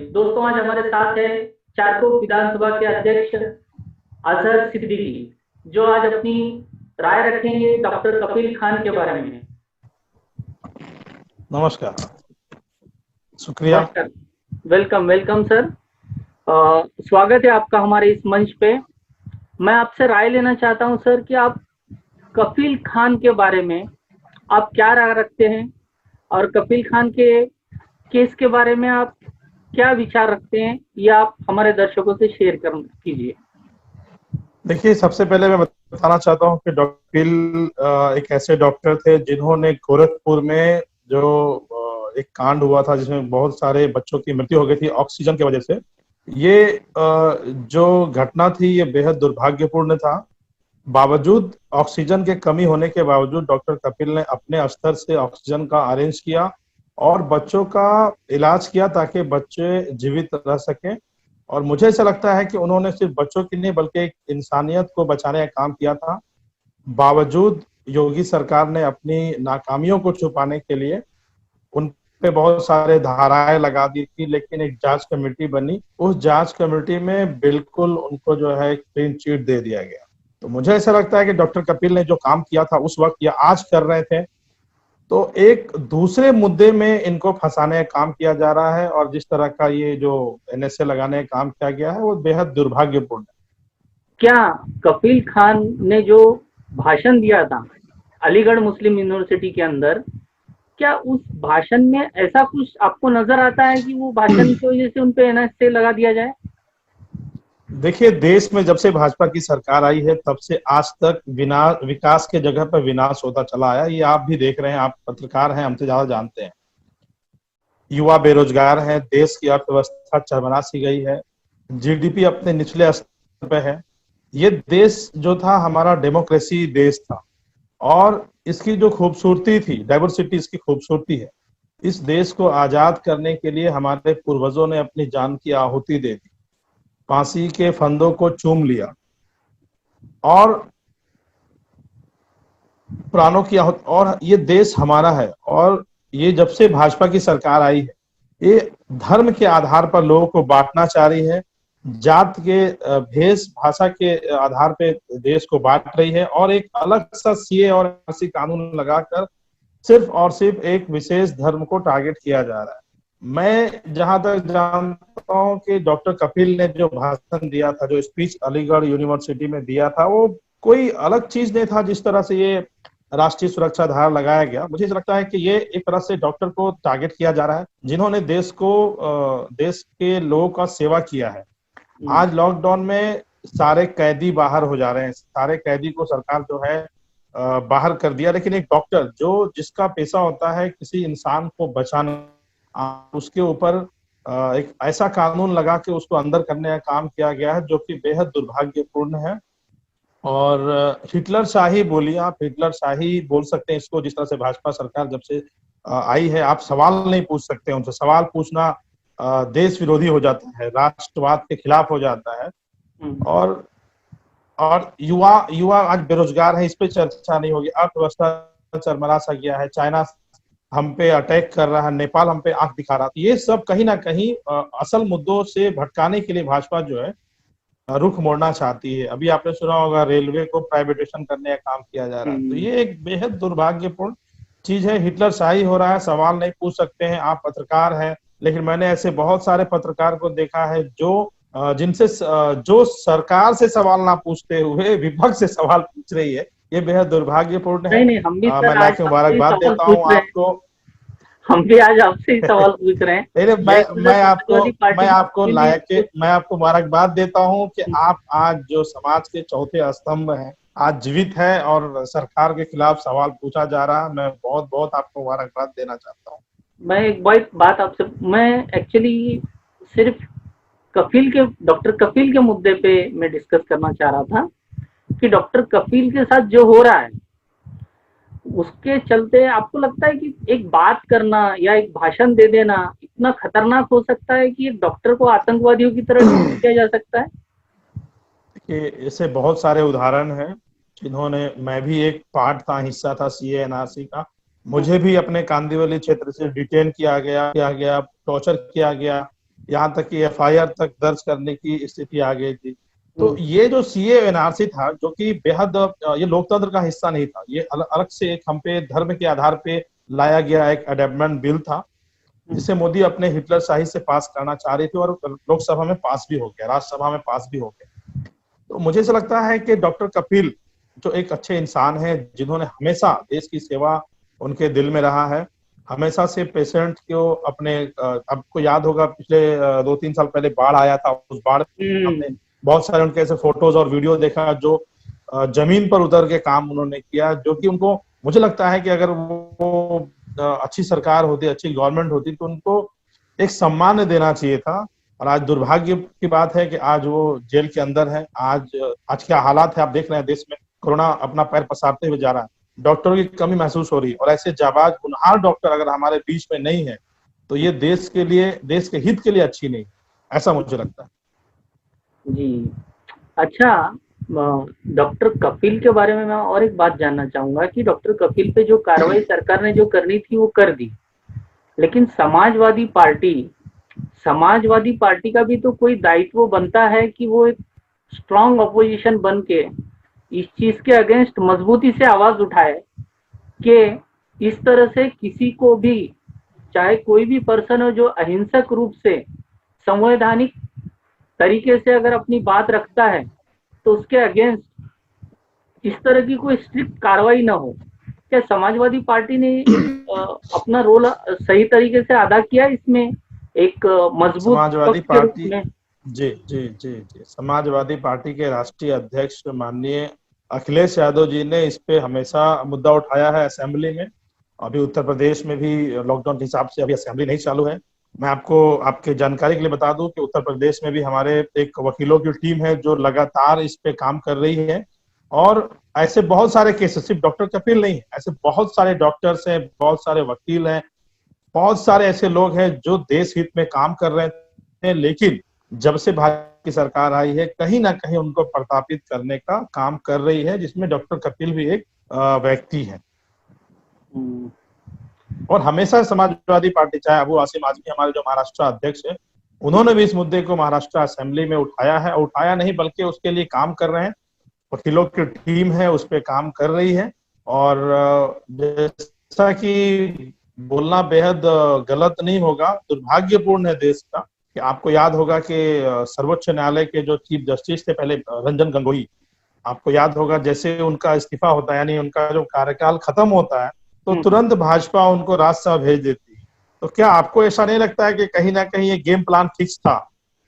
दोस्तों, आज हमारे साथ है चारकोप विधानसभा के अध्यक्ष अजहर सिद्दीकी, जो आज अपनी राय रखेंगे डॉक्टर कफील खान के बारे में। नमस्कार, शुक्रिया। नमस्कार, वेलकम वेलकम सर। स्वागत है आपका हमारे इस मंच पे। मैं आपसे राय लेना चाहता हूं सर कि आप कफील खान के बारे में आप क्या राय रखते हैं, और कफील खान के केस के बारे में आप क्या विचार रखते हैं, ये आप हमारे दर्शकों से शेयर कीजिए। देखिए, सबसे पहले मैं बताना चाहता हूं कि डॉक्टर कफील एक ऐसे डॉक्टर थे जिन्होंने गोरखपुर में जो एक कांड हुआ था जिसमें बहुत सारे बच्चों की मृत्यु हो गई थी ऑक्सीजन की वजह से। ये जो घटना थी ये बेहद दुर्भाग्यपूर्ण था। बावजूद ऑक्सीजन के कमी होने के बावजूद डॉक्टर कपिल ने अपने स्तर से ऑक्सीजन का अरेंज किया और बच्चों का इलाज किया ताकि बच्चे जीवित रह सकें। और मुझे ऐसा लगता है कि उन्होंने सिर्फ बच्चों की नहीं बल्कि एक इंसानियत को बचाने का काम किया था। बावजूद योगी सरकार ने अपनी नाकामियों को छुपाने के लिए उन पे बहुत सारे धाराएं लगा दी थी, लेकिन एक जांच कमेटी बनी। उस जांच कमेटी में बिल्कुल उनको जो है क्लीन चिट दे दिया गया। तो मुझे ऐसा लगता है कि डॉक्टर कपिल ने जो काम किया था उस वक्त या आज कर रहे थे, तो एक दूसरे मुद्दे में इनको फंसाने का काम किया जा रहा है। और जिस तरह का ये जो एनएसए लगाने का काम किया गया है वो बेहद दुर्भाग्यपूर्ण है। क्या कफील खान ने जो भाषण दिया था अलीगढ़ मुस्लिम यूनिवर्सिटी के अंदर, क्या उस भाषण में ऐसा कुछ आपको नजर आता है कि वो भाषण की वजह से उन पे एनएसए लगा दिया जाए? देखिए, देश में जब से भाजपा की सरकार आई है तब से आज तक विकास के जगह पर विनाश होता चला आया। ये आप भी देख रहे हैं, आप पत्रकार हैं, हमसे ज्यादा जानते हैं। युवा बेरोजगार है, देश की अर्थव्यवस्था चरमरा सी गई है, जीडीपी अपने निचले स्तर पे है। ये देश जो था हमारा डेमोक्रेसी देश था और इसकी जो खूबसूरती थी, डाइवर्सिटी इसकी खूबसूरती है। इस देश को आजाद करने के लिए हमारे पूर्वजों ने अपनी जान की आहुति दे दी, फांसी के फंदों को चूम लिया और प्राणों की आहुति। और ये देश हमारा है। और ये जब से भाजपा की सरकार आई है ये धर्म के आधार पर लोगों को बांटना चाह रही है, जात के भेष भाषा के आधार पे देश को बांट रही है और एक अलग सा सीए और आरसी कानून लगाकर सिर्फ और सिर्फ एक विशेष धर्म को टारगेट किया जा रहा है। मैं जहां तक जानता हूं कि डॉक्टर कपिल ने जो भाषण दिया था, जो स्पीच अलीगढ़ यूनिवर्सिटी में दिया था, वो कोई अलग चीज नहीं था जिस तरह से ये राष्ट्रीय सुरक्षा धारा लगाया गया। मुझे लगता है कि ये एक तरह से डॉक्टर को टारगेट किया जा रहा है जिन्होंने देश के लोगों का सेवा किया है। आज लॉकडाउन में सारे कैदी बाहर हो जा रहे हैं, सारे कैदी को सरकार जो है बाहर कर दिया, लेकिन एक डॉक्टर जिसका पेशा होता है किसी इंसान को बचाना, उसके ऊपर एक ऐसा कानून लगा के उसको अंदर करने का काम किया गया है जो कि बेहद दुर्भाग्यपूर्ण है। और हिटलर शाही बोलिए, आप हिटलर शाही बोल सकते हैं इसको। जिस तरह से भाजपा सरकार जब से आई है, आप सवाल नहीं पूछ सकते उनसे। सवाल पूछना देश विरोधी हो जाता है, राष्ट्रवाद के खिलाफ हो जाता है। और युवा आज बेरोजगार है, इस पे चर्चा नहीं होगी। अर्थव्यवस्था चरमरा सा गया है, चाइना हम पे अटैक कर रहा है, नेपाल हम पे आंख दिखा रहा है। ये सब कहीं ना कहीं असल मुद्दों से भटकाने के लिए भाजपा जो है रुख मोड़ना चाहती है। अभी आपने सुना होगा रेलवे को प्राइवेटाइजेशन करने का काम किया जा रहा है। तो ये एक बेहद दुर्भाग्यपूर्ण चीज है। हिटलर शाही हो रहा है, सवाल नहीं पूछ सकते हैं। आप पत्रकार हैं, लेकिन मैंने ऐसे बहुत सारे पत्रकार को देखा है जो सरकार से सवाल ना पूछते हुए विपक्ष से सवाल पूछ रही है। ये बेहद दुर्भाग्यपूर्ण है। नहीं, हम भी मैं लायक मुबारकबाद देता हूँ आपको। हम भी आज आपसे ही सवाल पूछ रहे हैं। मैं आपको मुबारकबाद देता हूँ कि आप आज जो समाज के चौथे स्तंभ हैं आज जीवित है और सरकार के खिलाफ सवाल पूछा जा रहा है। मैं बहुत बहुत आपको मुबारकबाद देना चाहता हूँ। मैं एक बात आपसे, मैं एक्चुअली सिर्फ डॉक्टर कफील के मुद्दे पे मैं डिस्कस करना चाह रहा था कि डॉक्टर कफील के साथ जो हो रहा है उसके चलते आपको लगता है कि एक बात करना या एक भाषण दे देना इतना खतरनाक हो सकता है कि एक डॉक्टर को आतंकवादियों की तरह ट्रीट किया जा सकता है? ऐसे बहुत सारे उदाहरण हैं जिन्होंने, मैं भी एक पार्ट था, हिस्सा था सीए एनआरसी का। मुझे भी अपने कांदिवली क्षेत्र से डिटेन किया गया, टॉर्चर किया गया। यहाँ तक कि एफआईआर तक दर्ज करने की स्थिति आ गई थी। तो हम्म, ये जो सीए एनआरसी था, जो कि बेहद ये लोकतंत्र का हिस्सा नहीं था, ये अलग से एक हम पे धर्म के आधार पे लाया गया एक अमेंडमेंट बिल था, हम्म, जिसे मोदी अपने हिटलर शाही से पास करना चाह रहे थे, और लोकसभा में पास भी हो गया, राज्यसभा में पास भी हो गया। तो मुझे ऐसा लगता है कि डॉक्टर कपिल जो एक अच्छे इंसान है, जिन्होंने हमेशा देश की सेवा उनके दिल में रहा है, हमेशा से पेशेंट को अपने आपको याद होगा पिछले 2-3 साल पहले बाढ़ आया था, उस बाढ़ में हमने हम्म, बहुत सारे उनके ऐसे फोटोज और वीडियो देखा जो जमीन पर उतर के काम उन्होंने किया, जो कि उनको, मुझे लगता है कि अगर वो अच्छी सरकार होती, अच्छी गवर्नमेंट होती, तो उनको एक सम्मान देना चाहिए था। और आज दुर्भाग्य की बात है कि आज वो जेल के अंदर है। आज क्या हालात है आप देख रहे हैं, देश में कोरोना अपना पैर पसारते हुए जा रहा है, डॉक्टरों की कमी महसूस हो रही है, और ऐसे जाबाज होनहार डॉक्टर अगर हमारे बीच में नहीं है, तो ये देश के लिए, देश के हित के लिए अच्छी नहीं, ऐसा मुझे लगता है। जी। अच्छा, डॉक्टर कपिल के बारे में मैं और एक बात जानना चाहूंगा कि डॉक्टर कपिल पे जो कार्रवाई सरकार ने जो करनी थी वो कर दी, लेकिन समाजवादी पार्टी का भी तो कोई दायित्व बनता है कि वो एक स्ट्रांग अपोजिशन बन के इस चीज के अगेंस्ट मजबूती से आवाज उठाए कि इस तरह से किसी को भी, चाहे कोई भी पर्सन हो जो अहिंसक रूप से संवैधानिक तरीके से अगर अपनी बात रखता है, तो उसके अगेंस्ट इस तरह की कोई स्ट्रिक्ट कार्रवाई ना हो। क्या समाजवादी पार्टी ने अपना रोल सही तरीके से अदा किया इसमें, एक मजबूत समाजवादी पक्ष के रूप पार्टी, में? जी जी जी जी, समाजवादी पार्टी के राष्ट्रीय अध्यक्ष माननीय अखिलेश यादव जी ने इस पे हमेशा मुद्दा उठाया है असेंबली में। अभी उत्तर प्रदेश में भी लॉकडाउन के हिसाब से अभी असेंबली नहीं चालू है। मैं आपको आपके जानकारी के लिए बता दूं कि उत्तर प्रदेश में भी हमारे एक वकीलों की टीम है जो लगातार इस पे काम कर रही है। और ऐसे बहुत सारे केसेस, सिर्फ डॉक्टर कपिल नहीं है, ऐसे बहुत सारे डॉक्टर्स हैं, बहुत सारे वकील हैं, बहुत सारे ऐसे लोग हैं जो देश हित में काम कर रहे थे, लेकिन जब से भाजपा की सरकार आई है, कहीं ना कहीं उनको प्रताड़ित करने का काम कर रही है, जिसमें डॉक्टर कपिल भी एक व्यक्ति है। हम्म, और हमेशा समाजवादी पार्टी, चाहे अबू आसिम आजमी हमारे जो महाराष्ट्र अध्यक्ष है, उन्होंने भी इस मुद्दे को महाराष्ट्र असेंबली में उठाया है, उठाया नहीं बल्कि उसके लिए काम कर रहे हैं। वकीलों की टीम है उस पर काम कर रही है। और जैसा कि बोलना बेहद गलत नहीं होगा, दुर्भाग्यपूर्ण है देश का, कि आपको याद होगा कि सर्वोच्च न्यायालय के जो चीफ जस्टिस थे पहले, रंजन गोगोई, आपको याद होगा जैसे उनका इस्तीफा होता है, यानी उनका जो कार्यकाल खत्म होता है, तो हम्म, तुरंत भाजपा उनको राज्यसभा भेज देती है। तो क्या आपको ऐसा नहीं लगता है कि कहीं ना कहीं ये गेम प्लान फिक्स था?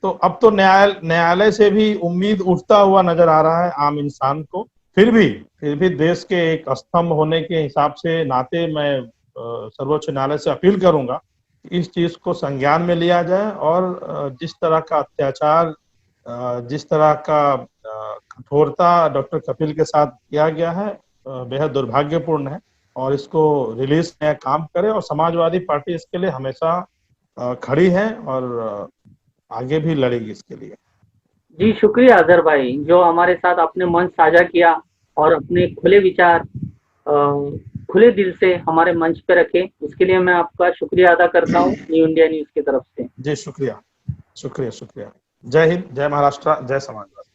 तो अब तो न्यायालय से भी उम्मीद उठता हुआ नजर आ रहा है आम इंसान को। फिर भी देश के एक स्तंभ होने के हिसाब से नाते मैं सर्वोच्च न्यायालय से अपील करूंगा कि इस चीज को संज्ञान में लिया जाए, और जिस तरह का अत्याचार, जिस तरह का कठोरता डॉक्टर कपिल के साथ किया गया है, बेहद दुर्भाग्यपूर्ण है। और इसको रिलीज में काम करे, और समाजवादी पार्टी इसके लिए हमेशा खड़ी है, और आगे भी लड़ेगी इसके लिए। जी, शुक्रिया अजहर भाई, जो हमारे साथ अपने मन साझा किया और अपने खुले विचार खुले दिल से हमारे मंच पे रखे, उसके लिए मैं आपका शुक्रिया अदा करता हूँ न्यू इंडिया न्यूज की तरफ से। जी शुक्रिया, शुक्रिया शुक्रिया। जय हिंद, जय महाराष्ट्र, जय समाजवादी।